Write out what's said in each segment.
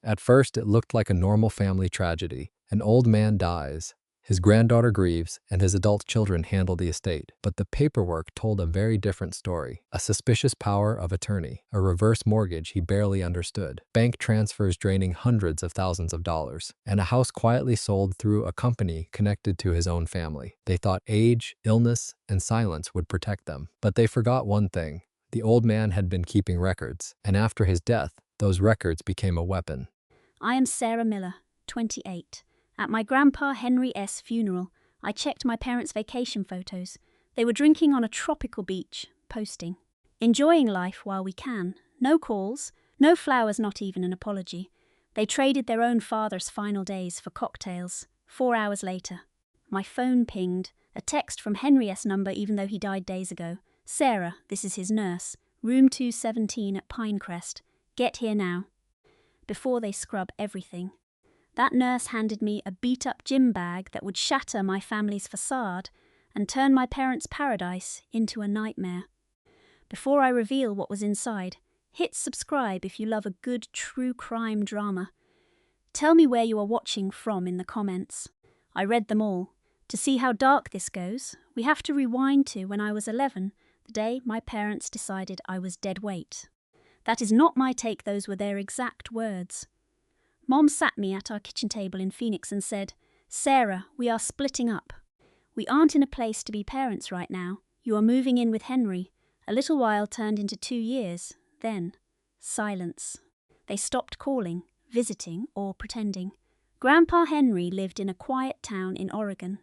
At first, it looked like a normal family tragedy. An old man dies, his granddaughter grieves, and his adult children handle the estate. But the paperwork told a very different story. A suspicious power of attorney, a reverse mortgage he barely understood, bank transfers draining hundreds of thousands of dollars, and a house quietly sold through a company connected to his own family. They thought age, illness, and silence would protect them. But they forgot one thing. The old man had been keeping records, and after his death, those records became a weapon. I am Sarah Miller, 28. At my grandpa Henry S. funeral, I checked my parents' vacation photos. They were drinking on a tropical beach, posting, "Enjoying life while we can. No calls, no flowers, not even an apology." They traded their own father's final days for cocktails. 4 hours later, my phone pinged, a text from Henry S. number even though he died days ago. "Sarah, this is his nurse. Room 217 at Pinecrest. Get here now." Before they scrub everything. That nurse handed me a beat-up gym bag that would shatter my family's facade and turn my parents' paradise into a nightmare. Before I reveal what was inside, hit subscribe if you love a good true crime drama. Tell me where you are watching from in the comments. I read them all. To see how dark this goes, we have to rewind to when I was 11, the day my parents decided I was dead weight. That is not my take, those were their exact words. Mom sat me at our kitchen table in Phoenix and said, "Sarah, we are splitting up. We aren't in a place to be parents right now. You are moving in with Henry." A little while turned into 2 years. Then, silence. They stopped calling, visiting, or pretending. Grandpa Henry lived in a quiet town in Oregon,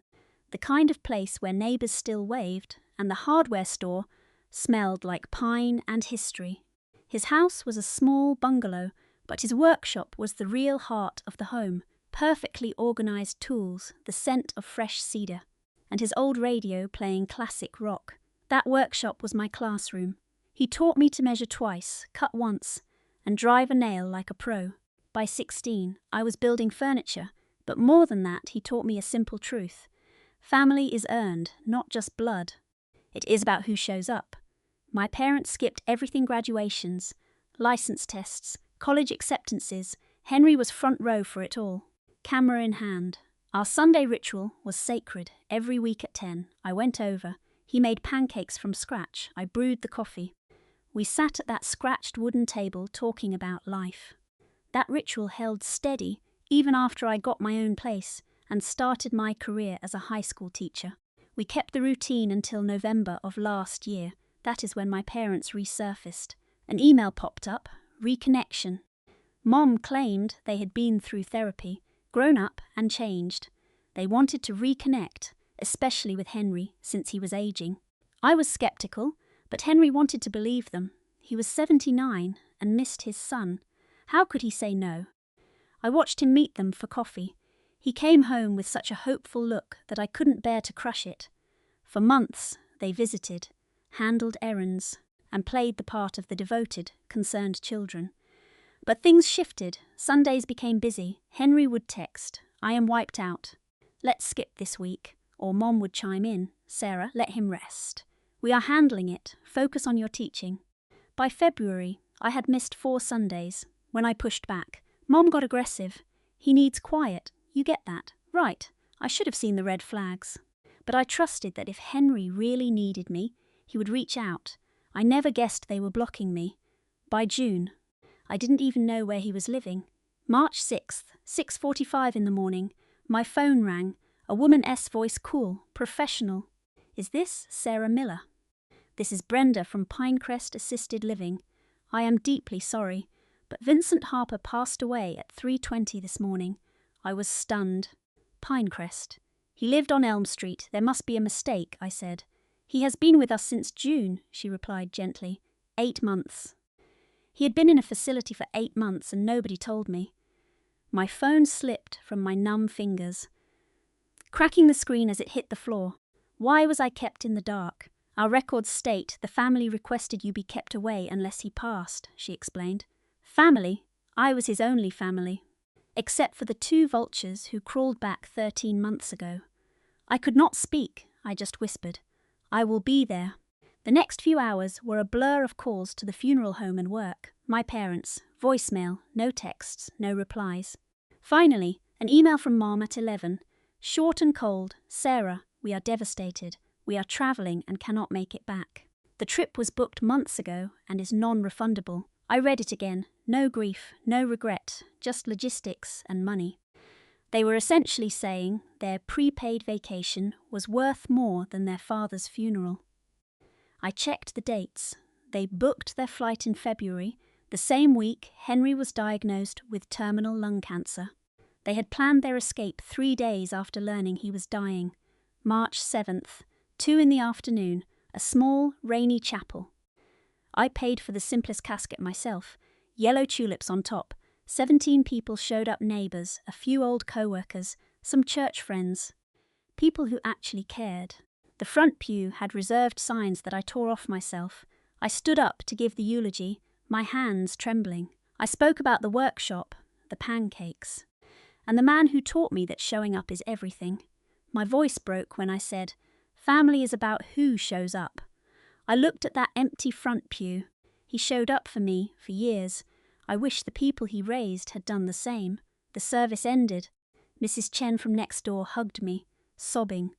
the kind of place where neighbors still waved, and the hardware store smelled like pine and history. His house was a small bungalow, but his workshop was the real heart of the home. Perfectly organized tools, the scent of fresh cedar, and his old radio playing classic rock. That workshop was my classroom. He taught me to measure twice, cut once, and drive a nail like a pro. By 16, I was building furniture, but more than that, he taught me a simple truth. Family is earned, not just blood. It is about who shows up. My parents skipped everything: graduations, license tests, college acceptances. Henry was front row for it all, camera in hand. Our Sunday ritual was sacred. Every week at 10, I went over. He made pancakes from scratch. I brewed the coffee. We sat at that scratched wooden table talking about life. That ritual held steady even after I got my own place and started my career as a high school teacher. We kept the routine until November of last year. That is when my parents resurfaced. An email popped up. Reconnection. Mom claimed they had been through therapy, grown up and changed. They wanted to reconnect, especially with Henry, since he was aging. I was skeptical, but Henry wanted to believe them. He was 79 and missed his son. How could he say no? I watched him meet them for coffee. He came home with such a hopeful look that I couldn't bear to crush it. For months, they visited, handled errands, and played the part of the devoted, concerned children. But things shifted. Sundays became busy. Henry would text, "I am wiped out. Let's skip this week." Or Mom would chime in, "Sarah, let him rest. We are handling it. Focus on your teaching." By February, I had missed 4 Sundays. When I pushed back, Mom got aggressive. "He needs quiet. You get that. Right. I should have seen the red flags. But I trusted that if Henry really needed me, he would reach out. I never guessed they were blocking me. By June, I didn't even know where he was living. March 6th, 6:45 in the morning, my phone rang. A woman's voice, cool, professional. "Is this Sarah Miller?" "This is Brenda from Pinecrest Assisted Living. I am deeply sorry, but Vincent Harper passed away at 3:20 this morning." I was stunned. "Pinecrest. He lived on Elm Street. There must be a mistake," I said. "He has been with us since June," she replied gently. 8 months. He had been in a facility for 8 months and nobody told me. My phone slipped from my numb fingers, cracking the screen as it hit the floor. Why was I kept in the dark? "Our records state the family requested you be kept away unless he passed," she explained. Family? I was his only family. Except for the 2 vultures who crawled back 13 months ago. I could not speak, I just whispered, "I will be there." The next few hours were a blur of calls to the funeral home and work. My parents, voicemail, no texts, no replies. Finally, an email from Mom at 11. Short and cold. Sarah, we are devastated. We are travelling and cannot make it back. The trip was booked months ago and is non-refundable. I read it again. No grief, no regret, just logistics and money. They were essentially saying their prepaid vacation was worth more than their father's funeral. I checked the dates. They booked their flight in February. The same week, Henry was diagnosed with terminal lung cancer. They had planned their escape 3 days after learning he was dying. March 7th, 2 in the afternoon, a small, rainy chapel. I paid for the simplest casket myself. Yellow tulips on top. 17 people showed up, neighbours, a few old co-workers, some church friends. People who actually cared. The front pew had reserved signs that I tore off myself. I stood up to give the eulogy, my hands trembling. I spoke about the workshop, the pancakes, and the man who taught me that showing up is everything. My voice broke when I said, family is about who shows up. I looked at that empty front pew. He showed up for me for years. I wish the people he raised had done the same. The service ended. Mrs. Chen from next door hugged me, sobbing.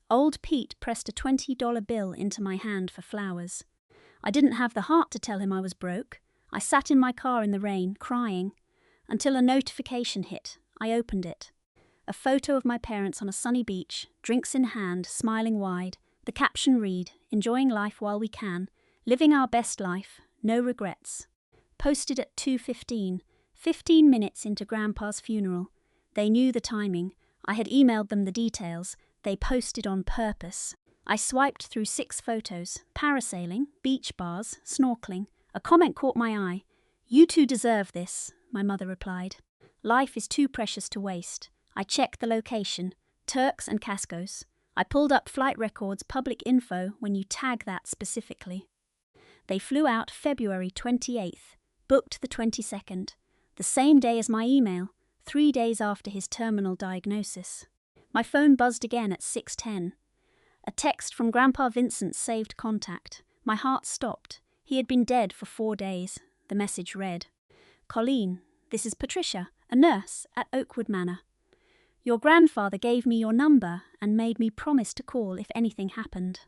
Old Pete pressed a $20 bill into my hand for flowers. I didn't have the heart to tell him I was broke. I sat in my car in the rain, crying, until a notification hit. I opened it. A photo of my parents on a sunny beach, drinks in hand, smiling wide. The caption read, enjoying life while we can, living our best life, no regrets. Posted at 2:15, 15 minutes into Grandpa's funeral. They knew the timing. I had emailed them the details. They posted on purpose. I swiped through 6 photos, parasailing, beach bars, snorkeling. A comment caught my eye. You two deserve this, my mother replied. Life is too precious to waste. I checked the location, Turks and Caicos. I pulled up flight records, public info when you tag that specifically. They flew out February 28th, booked the 22nd, the same day as my email, 3 days after his terminal diagnosis. My phone buzzed again at 6:10. A text from Grandpa Vincent's saved contact. My heart stopped. He had been dead for 4 days. The message read, Colleen, this is Patricia, a nurse at Oakwood Manor. Your grandfather gave me your number and made me promise to call if anything happened.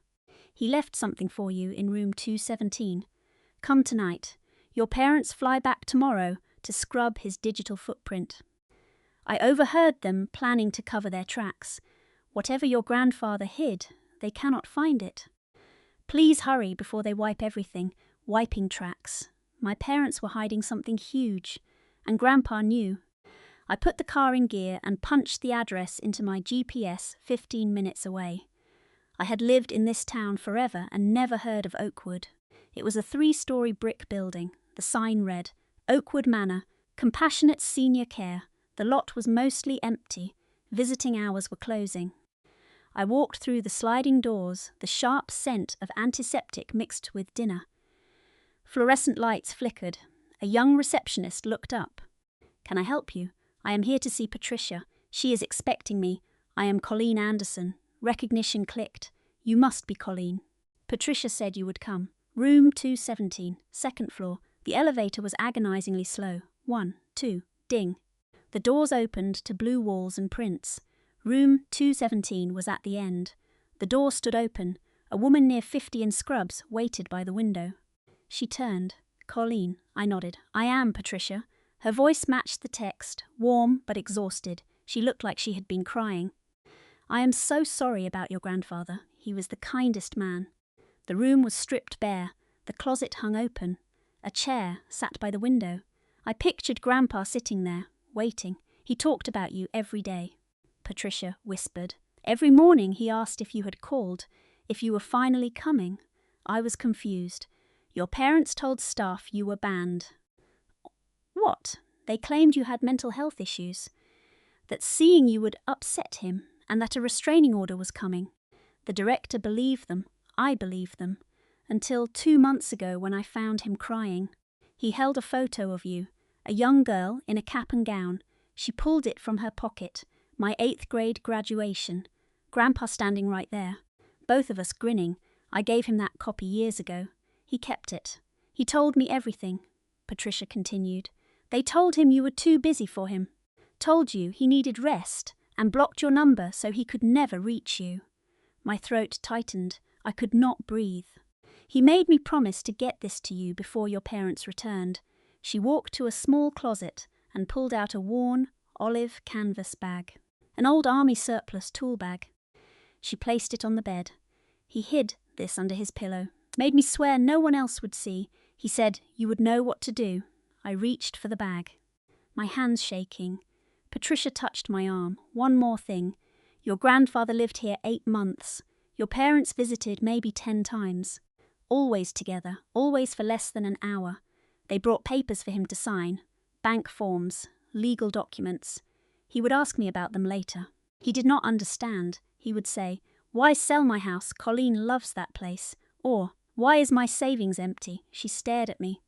He left something for you in room 217. Come tonight. Your parents fly back tomorrow to scrub his digital footprint. I overheard them planning to cover their tracks. Whatever your grandfather hid, they cannot find it. Please hurry before they wipe everything, wiping tracks. My parents were hiding something huge, and Grandpa knew. I put the car in gear and punched the address into my GPS 15 minutes away. I had lived in this town forever and never heard of Oakwood. It was a 3-story brick building. The sign read, Oakwood Manor, Compassionate Senior Care. The lot was mostly empty. Visiting hours were closing. I walked through the sliding doors, the sharp scent of antiseptic mixed with dinner. Fluorescent lights flickered. A young receptionist looked up. Can I help you? I am here to see Patricia. She is expecting me. I am Colleen Anderson. Recognition clicked. You must be Colleen. Patricia said you would come. Room 217, 2nd floor. The elevator was agonizingly slow. 1, 2, ding. The doors opened to blue walls and prints. Room 217 was at the end. The door stood open. A woman near 50 in scrubs waited by the window. She turned. Colleen, I nodded. I am Patricia. Her voice matched the text, warm but exhausted. She looked like she had been crying. I am so sorry about your grandfather. He was the kindest man. The room was stripped bare. The closet hung open. A chair sat by the window. I pictured Grandpa sitting there, waiting. He talked about you every day. Patricia whispered. Every morning he asked if you had called, if you were finally coming. I was confused. Your parents told staff you were banned. What? They claimed you had mental health issues. That seeing you would upset him, and that a restraining order was coming. The director believed them. I believed them. Until 2 months ago when I found him crying. He held a photo of you, a young girl in a cap and gown. She pulled it from her pocket. My 8th grade graduation. Grandpa standing right there. Both of us grinning. I gave him that copy years ago. He kept it. He told me everything, Patricia continued. They told him you were too busy for him. Told you he needed rest and blocked your number so he could never reach you. My throat tightened. I could not breathe. He made me promise to get this to you before your parents returned. She walked to a small closet and pulled out a worn, olive canvas bag. An old army surplus tool bag. She placed it on the bed. He hid this under his pillow. Made me swear no one else would see. He said you would know what to do. I reached for the bag. My hands shaking. Patricia touched my arm. One more thing. Your grandfather lived here 8 months. Your parents visited maybe 10 times. Always together, always for less than an hour. They brought papers for him to sign. Bank forms, legal documents. He would ask me about them later. He did not understand. He would say, "Why sell my house? Colleen loves that place." Or, "Why is my savings empty?" She stared at me.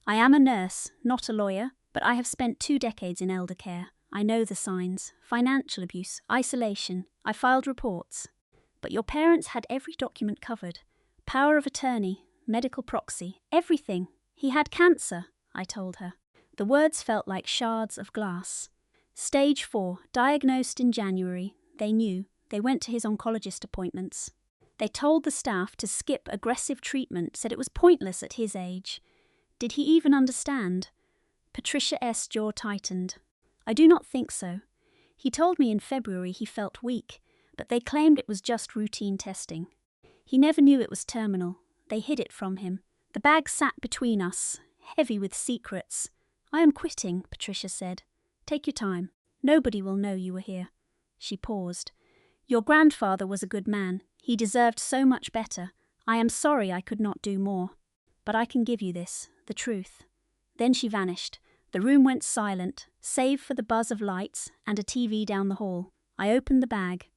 I am a nurse, not a lawyer, but I have spent 2 decades in elder care. I know the signs. Financial abuse, isolation. I filed reports. But your parents had every document covered. Power of attorney, medical proxy, everything. He had cancer, I told her. The words felt like shards of glass. Stage 4, diagnosed in January. They knew. They went to his oncologist appointments. They told the staff to skip aggressive treatment, said it was pointless at his age. Did he even understand? Patricia's jaw tightened. I do not think so. He told me in February he felt weak, but they claimed it was just routine testing. He never knew it was terminal. They hid it from him. The bag sat between us, heavy with secrets. I am quitting, Patricia said. Take your time. Nobody will know you were here. She paused. Your grandfather was a good man. He deserved so much better. I am sorry I could not do more. But I can give you this, the truth. Then she vanished. The room went silent, save for the buzz of lights and a TV down the hall. I opened the bag.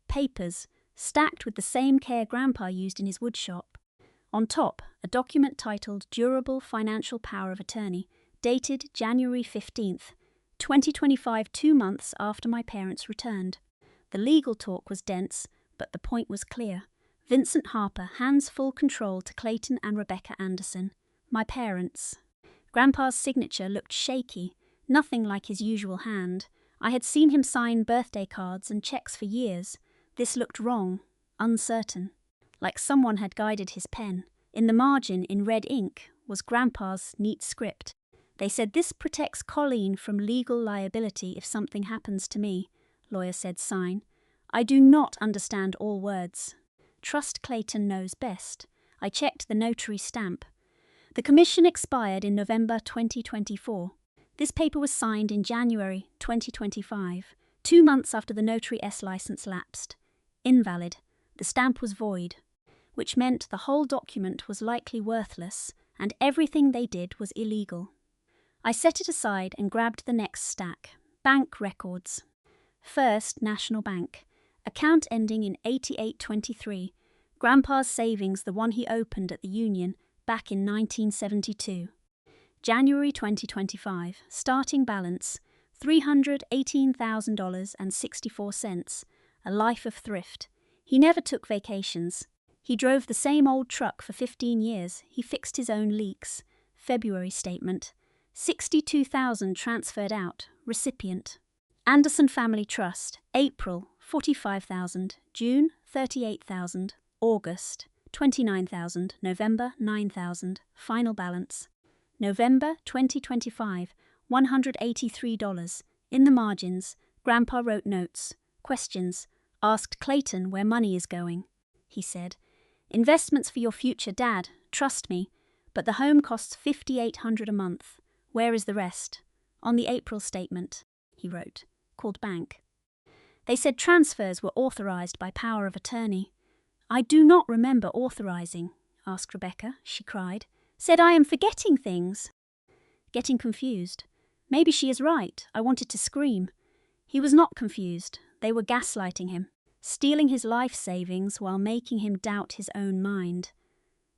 Papers, stacked with the same care Grandpa used in his woodshop. On top, a document titled Durable Financial Power of Attorney, dated January 15th, 2025, 2 months after my parents returned. The legal talk was dense, but the point was clear. Vincent Harper hands full control to Clayton and Rebecca Anderson, my parents. Grandpa's signature looked shaky, nothing like his usual hand. I had seen him sign birthday cards and checks for years. This looked wrong, uncertain, like someone had guided his pen. In the margin, in red ink, was Grandpa's neat script. They said this protects Colleen from legal liability if something happens to me, lawyer said sign. I do not understand all words. Trust Clayton knows best. I checked the notary stamp. The commission expired in November 2024. This paper was signed in January 2025, 2 months after the Notary S license lapsed. Invalid. The stamp was void, which meant the whole document was likely worthless and everything they did was illegal. I set it aside and grabbed the next stack. Bank records. First, National Bank. Account ending in 8823. Grandpa's savings, the one he opened at the Union back in 1972. January 2025. Starting balance, $318,000.64. A life of thrift. He never took vacations. He drove the same old truck for 15 years. He fixed his own leaks. February statement. 62,000 transferred out. Recipient. Anderson Family Trust. April, 45,000. June, 38,000. August, 29,000. November, 9,000. Final balance. November 2025, $183. In the margins, Grandpa wrote notes. Questions. Asked Clayton where money is going. He said, investments for your future, Dad. Trust me. But the home costs $5,800 a month. Where is the rest? On the April statement, he wrote, called bank. They said transfers were authorized by power of attorney. I do not remember authorizing, asked Rebecca. She cried. Said I am forgetting things. Getting confused. Maybe she is right. I wanted to scream. He was not confused. They were gaslighting him, stealing his life savings while making him doubt his own mind.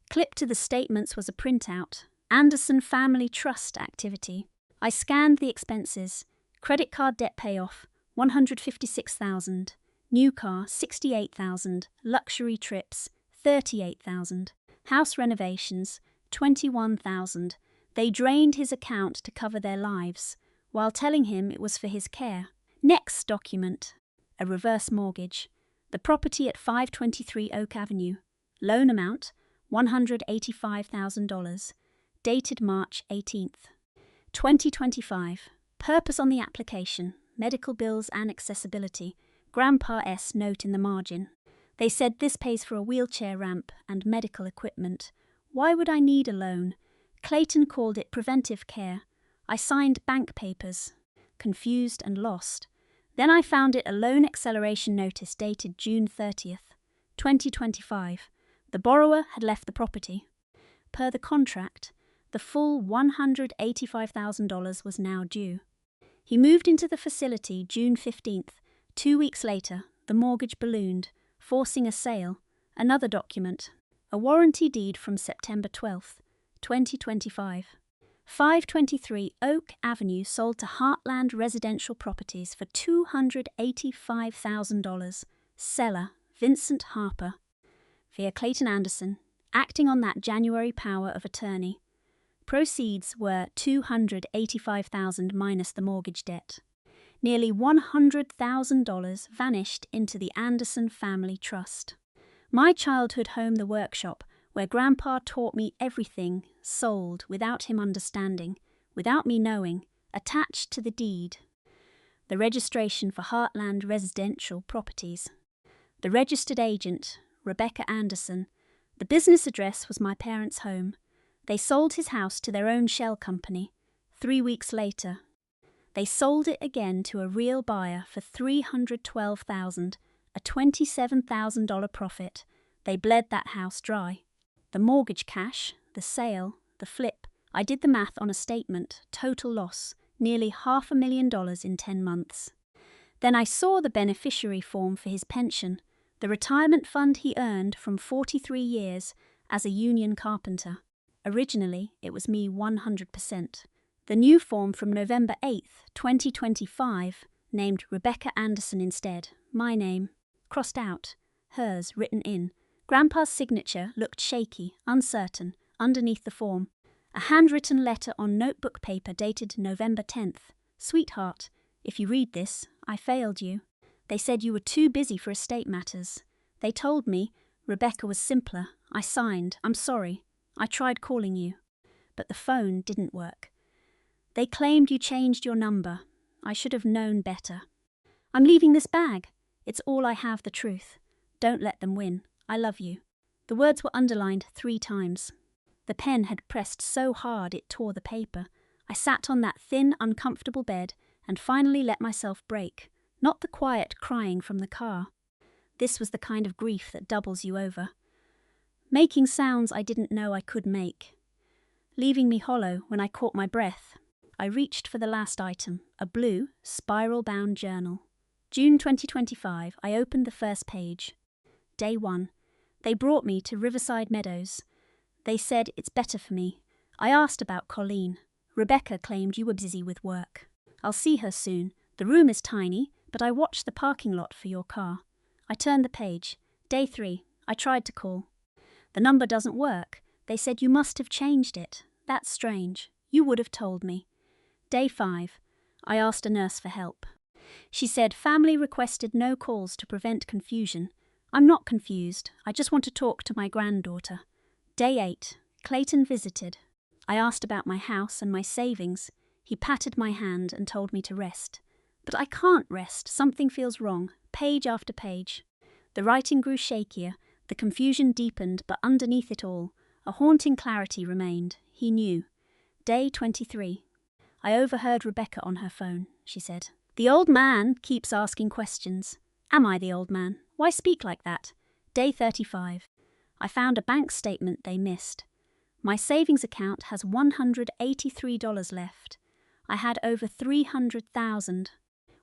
Clipped to the statements was a printout. Anderson Family Trust activity. I scanned the expenses. Credit card debt payoff, $156,000. New car, $68,000. Luxury trips, $38,000. House renovations, $21,000. They drained his account to cover their lives, while telling him it was for his care. Next document, a reverse mortgage. The property at 523 Oak Avenue. Loan amount, $185,000. Dated March 18th, 2025. Purpose on the application, medical bills and accessibility. Grandpa S. note in the margin. They said this pays for a wheelchair ramp and medical equipment. Why would I need a loan? Clayton called it preventive care. I signed bank papers. Confused and lost. Then I found it a loan acceleration notice dated June 30th, 2025. The borrower had left the property. Per the contract, the full $185,000 was now due. He moved into the facility June 15th. 2 weeks later, the mortgage ballooned, forcing a sale. Another document, a warranty deed from September 12th, 2025. 523 Oak Avenue sold to Heartland Residential Properties for $285,000. Seller, Vincent Harper. Via Clayton Anderson, acting on that January power of attorney. Proceeds were $285,000 minus the mortgage debt. Nearly $100,000 vanished into the Anderson Family Trust. My childhood home, the workshop, where Grandpa taught me everything, sold without him understanding, without me knowing, attached to the deed. The registration for Heartland Residential Properties. The registered agent, Rebecca Anderson. The business address was my parents' home. They sold his house to their own shell company. 3 weeks later, they sold it again to a real buyer for $312,000, a $27,000 profit. They bled that house dry. The mortgage cash, the sale, the flip. I did the math on a statement. Total loss, nearly $500,000 in 10 months. Then I saw the beneficiary form for his pension, the retirement fund he earned from 43 years as a union carpenter. Originally, it was me 100%. The new form from November 8th, 2025, named Rebecca Anderson instead. My name, crossed out, hers written in. Grandpa's signature looked shaky, uncertain, underneath the form. A handwritten letter on notebook paper dated November 10th. Sweetheart, if you read this, I failed you. They said you were too busy for estate matters. They told me Rebecca was simpler. I signed. I'm sorry. I tried calling you, but the phone didn't work. They claimed you changed your number. I should have known better. I'm leaving this bag. It's all I have, the truth. Don't let them win. I love you. The words were underlined 3 times. The pen had pressed so hard it tore the paper. I sat on that thin, uncomfortable bed and finally let myself break. Not the quiet crying from the car. This was the kind of grief that doubles you over. Making sounds I didn't know I could make. Leaving me hollow when I caught my breath. I reached for the last item, a blue, spiral-bound journal. June 2025, I opened the first page. Day 1. They brought me to Riverside Meadows. They said it's better for me. I asked about Colleen. Rebecca claimed you were busy with work. I'll see her soon. The room is tiny, but I watched the parking lot for your car. I turned the page. Day 3. I tried to call. The number doesn't work. They said you must have changed it. That's strange. You would have told me. Day 5. I asked a nurse for help. She said family requested no calls to prevent confusion. I'm not confused. I just want to talk to my granddaughter. Day 8. Clayton visited. I asked about my house and my savings. He patted my hand and told me to rest. But I can't rest. Something feels wrong. Page after page. The writing grew shakier. The confusion deepened, but underneath it all, a haunting clarity remained. He knew. Day 23. I overheard Rebecca on her phone. She said, "The old man keeps asking questions." Am I the old man? Why speak like that? Day 35. I found a bank statement they missed. My savings account has $183 left. I had over $300,000.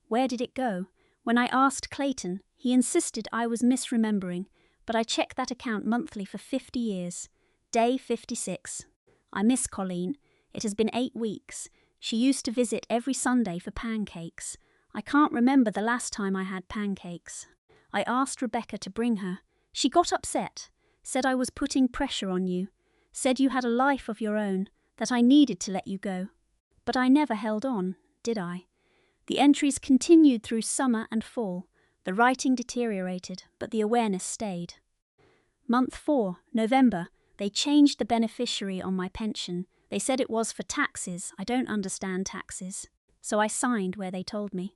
Where did it go? When I asked Clayton, he insisted I was misremembering, but I checked that account monthly for 50 years. Day 56. I miss Colleen. It has been 8 weeks. She used to visit every Sunday for pancakes. I can't remember the last time I had pancakes. I asked Rebecca to bring her. She got upset. said I was putting pressure on you, said you had a life of your own, that I needed to let you go. But I never held on, did I? The entries continued through summer and fall. The writing deteriorated, but the awareness stayed. Month 4, November, they changed the beneficiary on my pension. They said it was for taxes. I don't understand taxes. So I signed where they told me.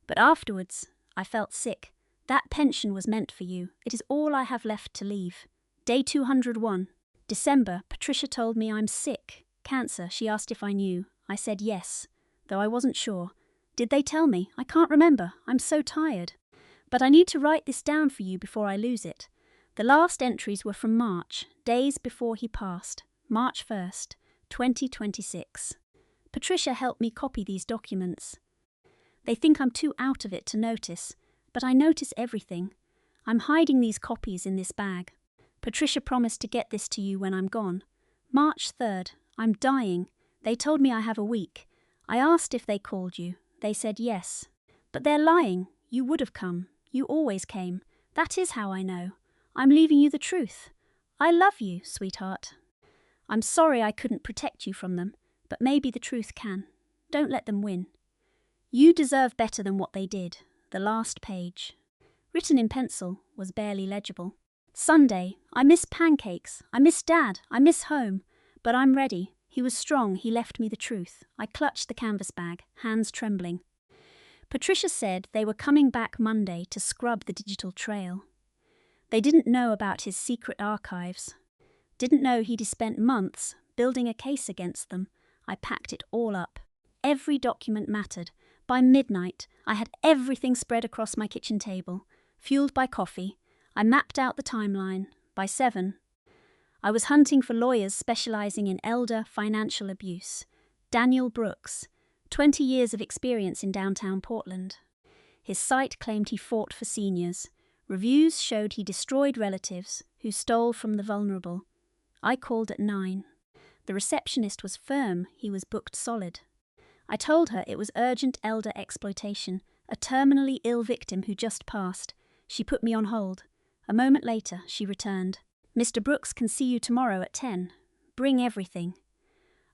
But afterwards, I felt sick. That pension was meant for you. It is all I have left to leave. Day 201. December, Patricia told me I'm sick. Cancer. She asked if I knew. I said yes, though I wasn't sure. Did they tell me? I can't remember. I'm so tired. But I need to write this down for you before I lose it. The last entries were from March, days before he passed. March 1st, 2026. Patricia helped me copy these documents. They think I'm too out of it to notice, but I notice everything. I'm hiding these copies in this bag. Patricia promised to get this to you when I'm gone. March 3rd. I'm dying. They told me I have a week. I asked if they called you. They said yes. But they're lying. You would have come. You always came. That is how I know. I'm leaving you the truth. I love you, sweetheart. I'm sorry I couldn't protect you from them, but maybe the truth can. Don't let them win. You deserve better than what they did. The last page, written in pencil, was barely legible. Sunday. I miss pancakes. I miss Dad. I miss home. But I'm ready. He was strong. He left me the truth. I clutched the canvas bag, hands trembling. Patricia said they were coming back Monday to scrub the digital trail. They didn't know about his secret archives. Didn't know he'd spent months building a case against them. I packed it all up. Every document mattered. By midnight, I had everything spread across my kitchen table, fueled by coffee. I mapped out the timeline. By 7, I was hunting for lawyers specializing in elder financial abuse. Daniel Brooks, 20 years of experience in downtown Portland. His site claimed he fought for seniors. Reviews showed he destroyed relatives who stole from the vulnerable. I called at 9. The receptionist was firm he was booked solid. I told her it was urgent elder exploitation, a terminally ill victim who just passed. She put me on hold. A moment later, she returned. Mr. Brooks can see you tomorrow at 10. Bring everything.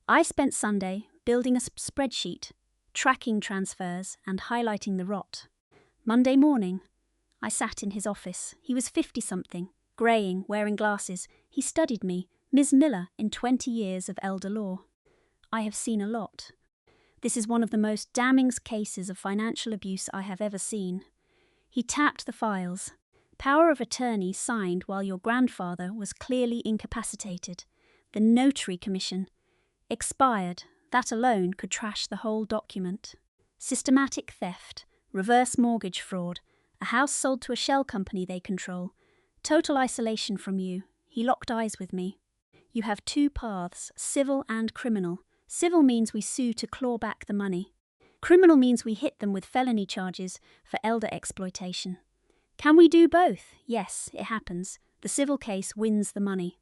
I spent Sunday building a spreadsheet, tracking transfers and highlighting the rot. Monday morning, I sat in his office. He was 50-something, greying, wearing glasses. He studied me, Ms. Miller, in 20 years of elder law. I have seen a lot. This is one of the most damning cases of financial abuse I have ever seen. He tapped the files. Power of attorney signed while your grandfather was clearly incapacitated. The notary commission expired. That alone could trash the whole document. Systematic theft, reverse mortgage fraud, a house sold to a shell company they control. Total isolation from you. He locked eyes with me. You have 2 paths, civil and criminal. Civil means we sue to claw back the money. Criminal means we hit them with felony charges for elder exploitation. Can we do both? Yes, it happens. The civil case wins the money.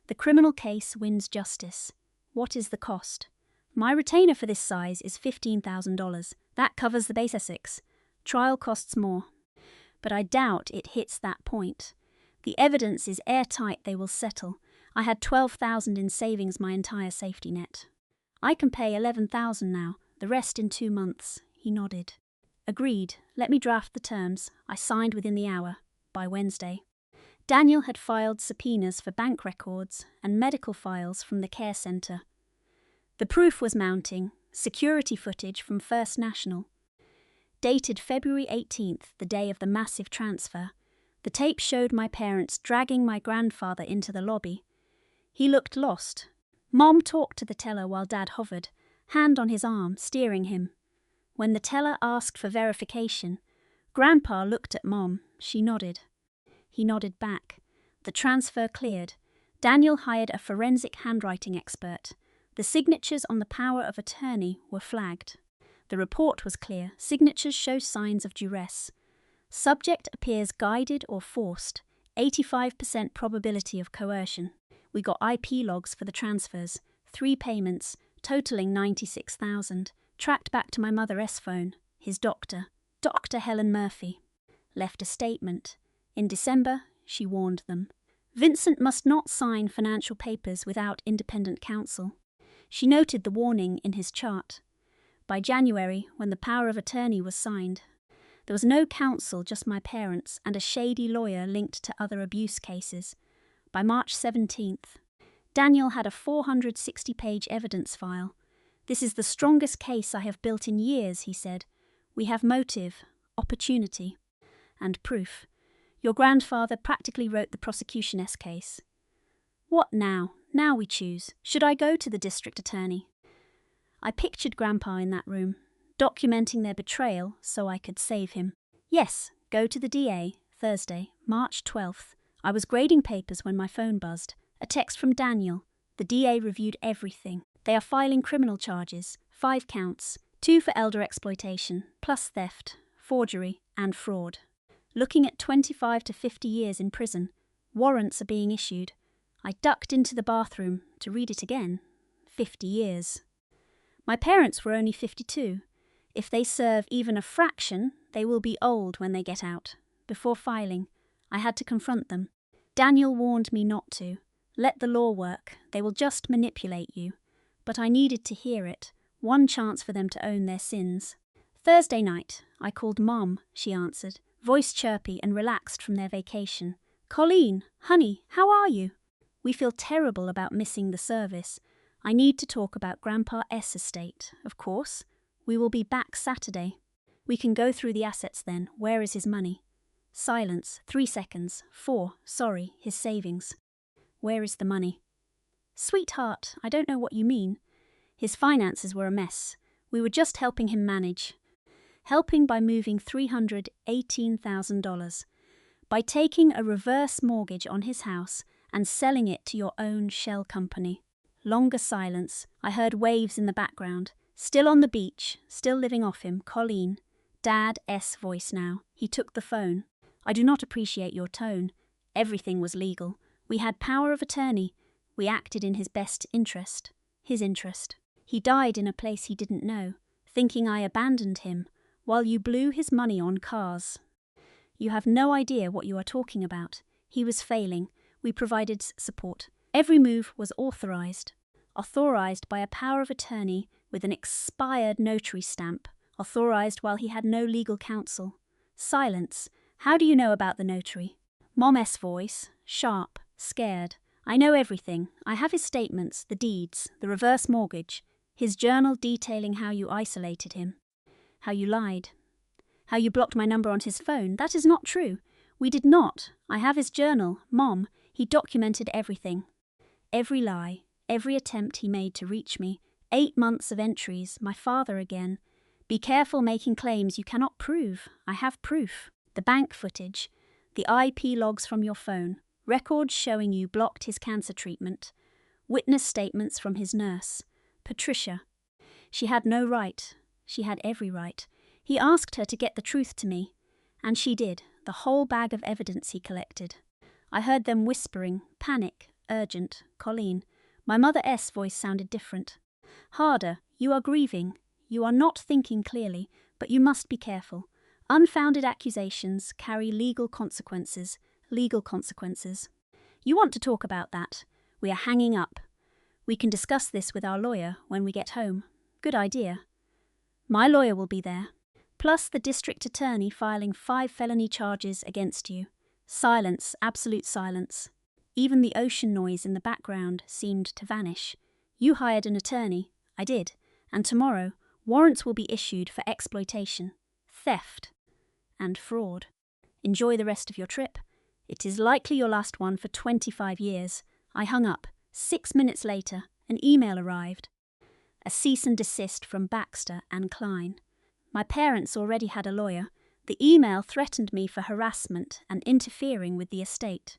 The criminal case wins justice. What is the cost? My retainer for this size is $15,000. That covers the basics. Trial costs more. But I doubt it hits that point. The evidence is airtight they will settle. I had $12,000 in savings, my entire safety net. I can pay $11,000 now, the rest in 2 months. He nodded. Agreed. Let me draft the terms. I signed within the hour. By Wednesday. Daniel had filed subpoenas for bank records and medical files from the care centre. The proof was mounting. Security footage from First National. Dated February 18th, the day of the massive transfer. The tape showed my parents dragging my grandfather into the lobby. He looked lost. Mom talked to the teller while Dad hovered, hand on his arm, steering him. When the teller asked for verification, Grandpa looked at Mom. She nodded. He nodded back. The transfer cleared. Daniel hired a forensic handwriting expert. The signatures on the power of attorney were flagged. The report was clear. Signatures show signs of duress. Subject appears guided or forced. 85% probability of coercion. We got IP logs for the transfers. 3 payments, totaling $96,000. Tracked back to my mother's phone. His doctor, Dr. Helen Murphy, left a statement. In December, she warned them. Vincent must not sign financial papers without independent counsel. She noted the warning in his chart. By January, when the power of attorney was signed, there was no counsel, just my parents and a shady lawyer linked to other abuse cases. By March 17th, Daniel had a 460-page evidence file. "This is the strongest case I have built in years," he said. "We have motive, opportunity, and proof. Your grandfather practically wrote the prosecution case. What now? Now we choose. Should I go to the district attorney?" I pictured Grandpa in that room, documenting their betrayal so I could save him. "Yes, go to the DA, Thursday, March 12th. I was grading papers when my phone buzzed. A text from Daniel. The DA reviewed everything. They are filing criminal charges, 5 counts, 2 for elder exploitation, plus theft, forgery, and fraud. Looking at 25 to 50 years in prison. Warrants are being issued." I ducked into the bathroom to read it again. 50 years. My parents were only 52. If they serve even a fraction, they will be old when they get out. Before filing, I had to confront them. Daniel warned me not to. Let the law work. They will just manipulate you. But I needed to hear it. One chance for them to own their sins. Thursday night, I called Mom, she answered, voice chirpy and relaxed from their vacation. "Colleen, honey, how are you?" "We feel terrible about missing the service. I need to talk about Grandpa S. estate, of course. We will be back Saturday. We can go through the assets then. Where is his money?" Silence. 3 seconds. 4. Sorry, his savings. "Where is the money?" "Sweetheart, I don't know what you mean. His finances were a mess. We were just helping him manage. Helping by moving $318,000. By taking a reverse mortgage on his house and selling it to your own shell company." Longer silence. I heard waves in the background. Still on the beach, still living off him, Colleen. Dad S. voice now. He took the phone. "I do not appreciate your tone. Everything was legal. We had power of attorney. We acted in his best interest. His interest. He died in a place he didn't know, thinking I abandoned him, while you blew his money on cars. You have no idea what you are talking about. He was failing. We provided support. Every move was authorized by a power of attorney with an expired notary stamp, authorized while he had no legal counsel." Silence. "How do you know about the notary?" Mom S. voice, sharp, scared. "I know everything. I have his statements, the deeds, the reverse mortgage, his journal detailing how you isolated him, how you lied, how you blocked my number on his phone. That is not true. We did not. I have his journal, Mom. He documented everything. Every lie, every attempt he made to reach me. 8 months of entries, my father again. Be careful making claims you cannot prove. I have proof. The bank footage, the IP logs from your phone, records showing you blocked his cancer treatment, witness statements from his nurse, Patricia. She had no right. She had every right. He asked her to get the truth to me, and she did, the whole bag of evidence he collected. I heard them whispering, panic, urgent, Colleen. My mother S. voice sounded different. Harder. You are grieving. You are not thinking clearly, but you must be careful. Unfounded accusations carry legal consequences. Legal consequences. You want to talk about that. We are hanging up. We can discuss this with our lawyer when we get home. Good idea. My lawyer will be there. Plus the district attorney filing 5 felony charges against you. Silence, absolute silence. Even the ocean noise in the background seemed to vanish. You hired an attorney. I did. And tomorrow, warrants will be issued for exploitation, theft, and fraud. Enjoy the rest of your trip. It is likely your last one for 25 years. I hung up. 6 minutes later, an email arrived. A cease and desist from Baxter and Klein. My parents already had a lawyer. The email threatened me for harassment and interfering with the estate.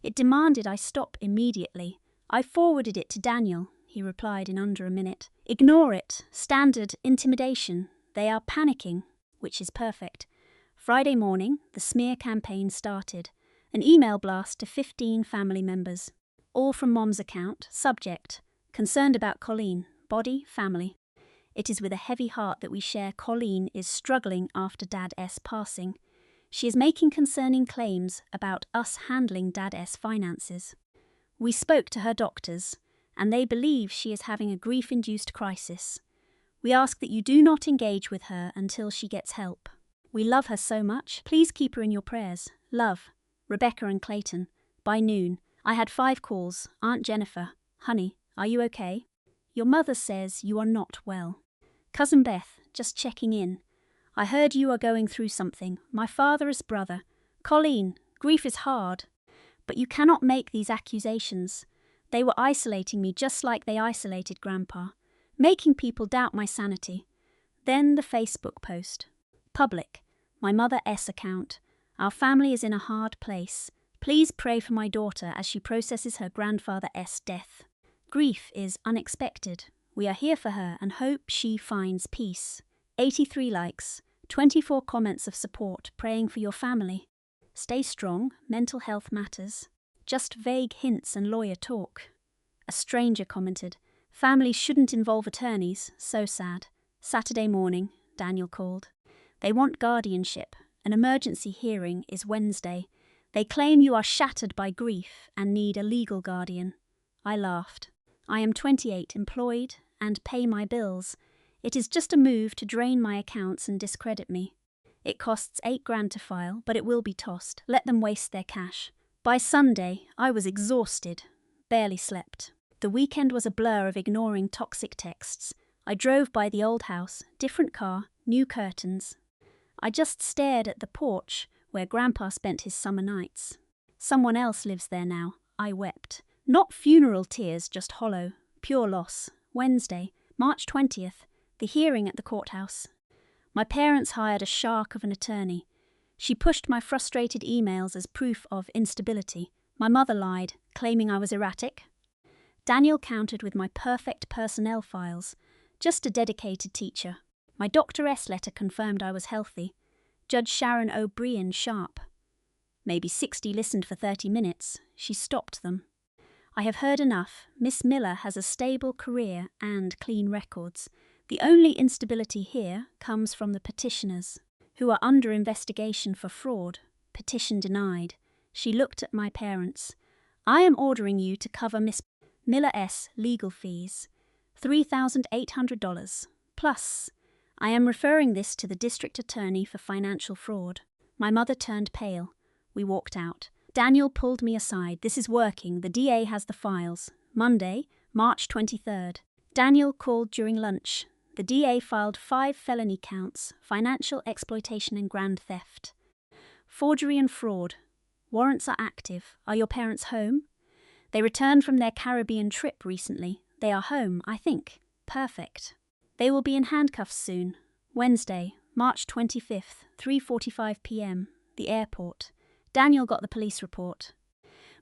It demanded I stop immediately. I forwarded it to Daniel. He replied in under a minute. Ignore it. Standard intimidation. They are panicking, which is perfect. Friday morning, the smear campaign started. An email blast to 15 family members. All from Mom's account. Subject: concerned about Colleen. Body, family. It is with a heavy heart that we share Colleen is struggling after Dad S. passing. She is making concerning claims about us handling Dad's finances. We spoke to her doctors, and they believe she is having a grief-induced crisis. We ask that you do not engage with her until she gets help. We love her so much. Please keep her in your prayers. Love, Rebecca and Clayton. By noon, I had 5 calls. Aunt Jennifer, honey, are you okay? Your mother says you are not well. Cousin Beth, just checking in. I heard you are going through something. My father's brother. Colleen, grief is hard. But you cannot make these accusations. They were isolating me just like they isolated Grandpa, making people doubt my sanity. Then the Facebook post. Public. My Mother S account. Our family is in a hard place. Please pray for my daughter as she processes her grandfather S death. Grief is unexpected. We are here for her and hope she finds peace. 83 likes, 24 comments of support praying for your family. Stay strong, mental health matters. Just vague hints and lawyer talk. A stranger commented, families shouldn't involve attorneys, so sad. Saturday morning, Daniel called. They want guardianship. An emergency hearing is Wednesday. They claim you are shattered by grief and need a legal guardian. I laughed. I am 28, employed, and pay my bills. It is just a move to drain my accounts and discredit me. It costs $8,000 to file, but it will be tossed. Let them waste their cash. By Sunday, I was exhausted. Barely slept. The weekend was a blur of ignoring toxic texts. I drove by the old house, different car, new curtains. I just stared at the porch where Grandpa spent his summer nights. Someone else lives there now. I wept. Not funeral tears, just hollow. Pure loss. Wednesday, March 20th. The hearing at the courthouse. My parents hired a shark of an attorney. She pushed my frustrated emails as proof of instability. My mother lied, claiming I was erratic. Daniel countered with my perfect personnel files. Just a dedicated teacher. My Dr. S letter confirmed I was healthy. Judge Sharon O'Brien sharp. Maybe 60 listened for 30 minutes. She stopped them. I have heard enough. Miss Miller has a stable career and clean records. The only instability here comes from the petitioners, who are under investigation for fraud. Petition denied. She looked at my parents. I am ordering you to cover Miss Miller's legal fees, $3,800. Plus, I am referring this to the district attorney for financial fraud. My mother turned pale. We walked out. Daniel pulled me aside. This is working. The DA has the files. Monday, March 23rd. Daniel called during lunch. The DA filed 5 felony counts, financial exploitation and grand theft. Forgery and fraud. Warrants are active. Are your parents home? They returned from their Caribbean trip recently. They are home, I think. Perfect. They will be in handcuffs soon. Wednesday, March 25th, 3:45 p.m. The airport. Daniel got the police report.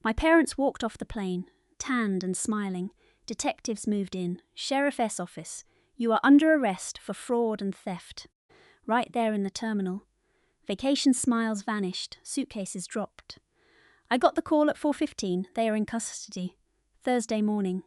My parents walked off the plane, tanned and smiling. Detectives moved in. Sheriff's office. You are under arrest for fraud and theft. Right there in the terminal. Vacation smiles vanished. Suitcases dropped. I got the call at 4:15. They are in custody. Thursday morning.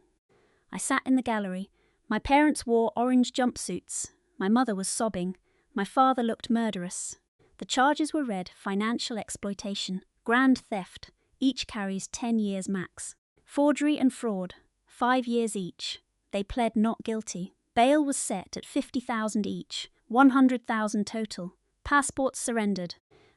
I sat in the gallery. My parents wore orange jumpsuits. My mother was sobbing. My father looked murderous. The charges were read: financial exploitation, grand theft, each carries 10 years max. Forgery and fraud, 5 years each. They pled not guilty. Bail was set at $50,000 each, $100,000 total. Passports surrendered.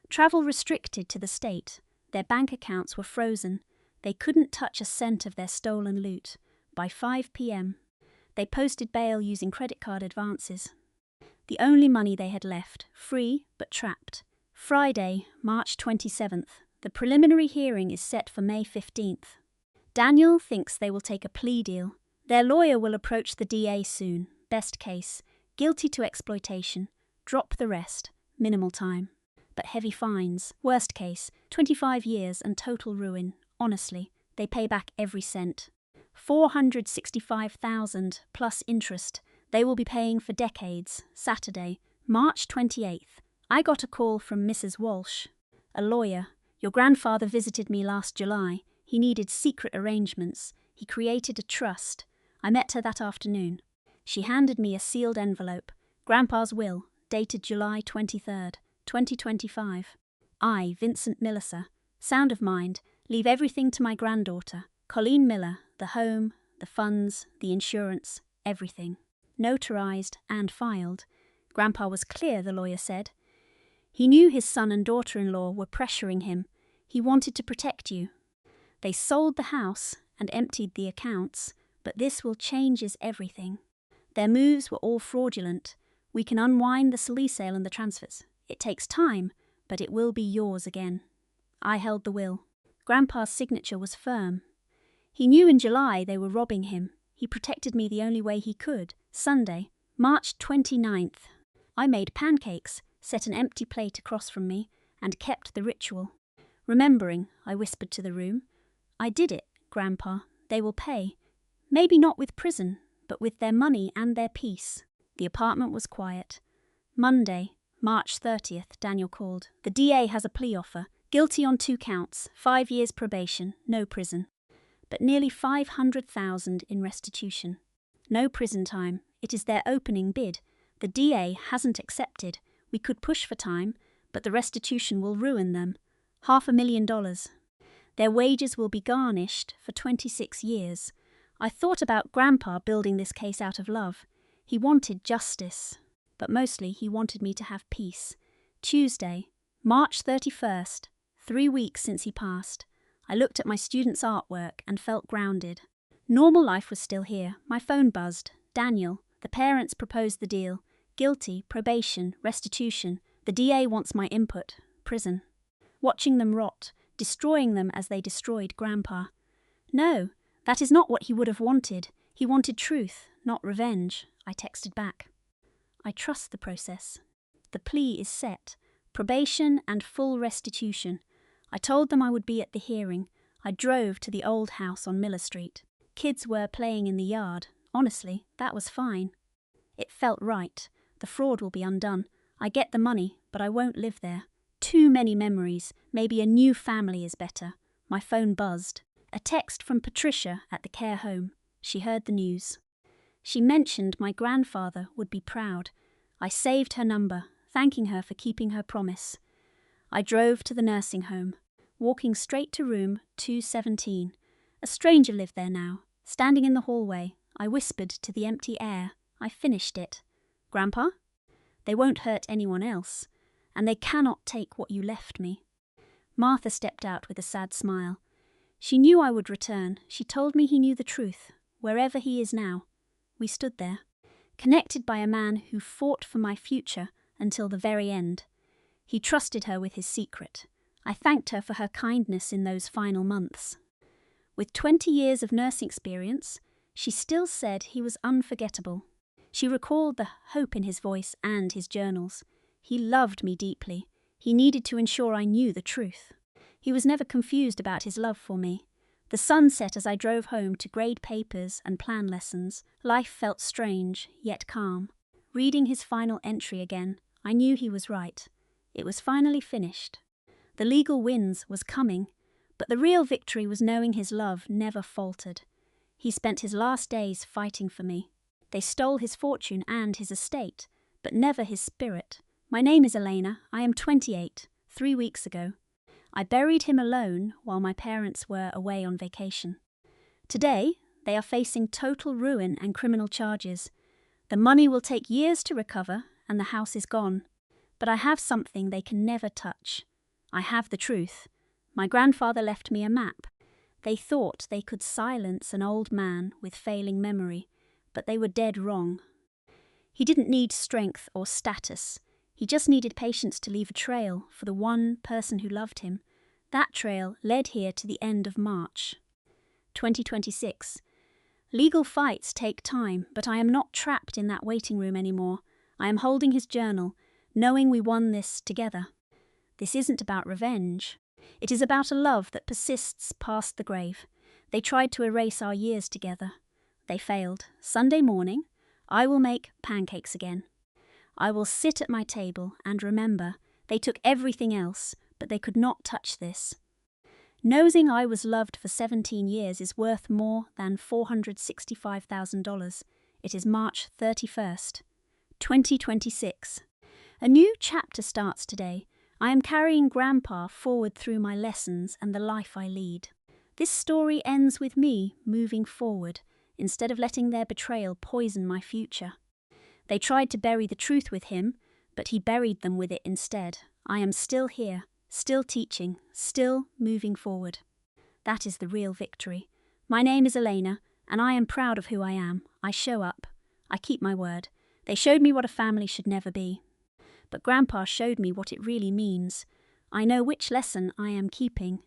Travel restricted to the state. Their bank accounts were frozen. They couldn't touch a cent of their stolen loot. By 5 p.m., they posted bail using credit card advances. The only money they had left, free but trapped. Friday, March 27th. The preliminary hearing is set for May 15th. Daniel thinks they will take a plea deal. Their lawyer will approach the DA soon. Best case, guilty to exploitation. Drop the rest, minimal time. But heavy fines. Worst case, 25 years and total ruin. Honestly, they pay back every cent. $465,000 plus interest. They will be paying for decades. Saturday, March 28th. I got a call from Mrs. Walsh, a lawyer. Your grandfather visited me last July. He needed secret arrangements. He created a trust. I met her that afternoon. She handed me a sealed envelope. Grandpa's will, dated July 23rd, 2025. I, Vincent Millisser, sound of mind, leave everything to my granddaughter, Colleen Miller, the home, the funds, the insurance, everything. Notarized and filed. Grandpa was clear, the lawyer said. He knew his son and daughter-in-law were pressuring him. He wanted to protect you. They sold the house and emptied the accounts, but this will changes everything. Their moves were all fraudulent. We can unwind the lease sale and the transfers. It takes time, but it will be yours again. I held the will. Grandpa's signature was firm. He knew in July they were robbing him. He protected me the only way he could. Sunday, March 29th. I made pancakes, set an empty plate across from me, and kept the ritual. Remembering, I whispered to the room, I did it, Grandpa. They will pay. Maybe not with prison, but with their money and their peace. The apartment was quiet. Monday, March 30th, Daniel called. The DA has a plea offer. Guilty on 2 counts, 5 years probation, no prison. But nearly $500,000 in restitution. No prison time. It is their opening bid. The DA hasn't accepted. We could push for time, but the restitution will ruin them. $500,000. Their wages will be garnished for 26 years. I thought about Grandpa building this case out of love. He wanted justice, but mostly he wanted me to have peace. Tuesday, March 31st, 3 weeks since he passed. I looked at my students' artwork and felt grounded. Normal life was still here. My phone buzzed. Daniel. The parents proposed the deal. Guilty, probation, restitution. The DA wants my input. Prison. Watching them rot, destroying them as they destroyed Grandpa. No, that is not what he would have wanted. He wanted truth, not revenge. I texted back. I trust the process. The plea is set. Probation and full restitution. I told them I would be at the hearing. I drove to the old house on Miller Street. Kids were playing in the yard. Honestly, that was fine. It felt right. The fraud will be undone. I get the money, but I won't live there. Too many memories. Maybe a new family is better. My phone buzzed. A text from Patricia at the care home. She heard the news. She mentioned my grandfather would be proud. I saved her number, thanking her for keeping her promise. I drove to the nursing home, walking straight to room 217. A stranger lived there now. Standing in the hallway, I whispered to the empty air. I finished it. Grandpa? They won't hurt anyone else, and they cannot take what you left me. Martha stepped out with a sad smile. She knew I would return. She told me he knew the truth, wherever he is now. We stood there, connected by a man who fought for my future until the very end. He trusted her with his secret. I thanked her for her kindness in those final months. With 20 years of nursing experience, she still said he was unforgettable. She recalled the hope in his voice and his journals. He loved me deeply. He needed to ensure I knew the truth. He was never confused about his love for me. The sun set as I drove home to grade papers and plan lessons. Life felt strange, yet calm. Reading his final entry again, I knew he was right. It was finally finished. The legal wins was coming, but the real victory was knowing his love never faltered. He spent his last days fighting for me. They stole his fortune and his estate, but never his spirit. My name is Elena. I am 28, 3 weeks ago. I buried him alone while my parents were away on vacation. Today, they are facing total ruin and criminal charges. The money will take years to recover, and the house is gone. But I have something they can never touch. I have the truth. My grandfather left me a map. They thought they could silence an old man with failing memory, but they were dead wrong. He didn't need strength or status. He just needed patience to leave a trail for the one person who loved him. That trail led here to the end of March. 2026. Legal fights take time, but I am not trapped in that waiting room anymore. I am holding his journal, knowing we won this together. This isn't about revenge. It is about a love that persists past the grave. They tried to erase our years together. They failed. Sunday morning, I will make pancakes again. I will sit at my table and remember, they took everything else, but they could not touch this. Knowing I was loved for 17 years is worth more than $465,000. It is March 31st, 2026. A new chapter starts today. I am carrying Grandpa forward through my lessons and the life I lead. This story ends with me moving forward, instead of letting their betrayal poison my future. They tried to bury the truth with him, but he buried them with it instead. I am still here, still teaching, still moving forward. That is the real victory. My name is Elena, and I am proud of who I am. I show up. I keep my word. They showed me what a family should never be. But Grandpa showed me what it really means. I know which lesson I am keeping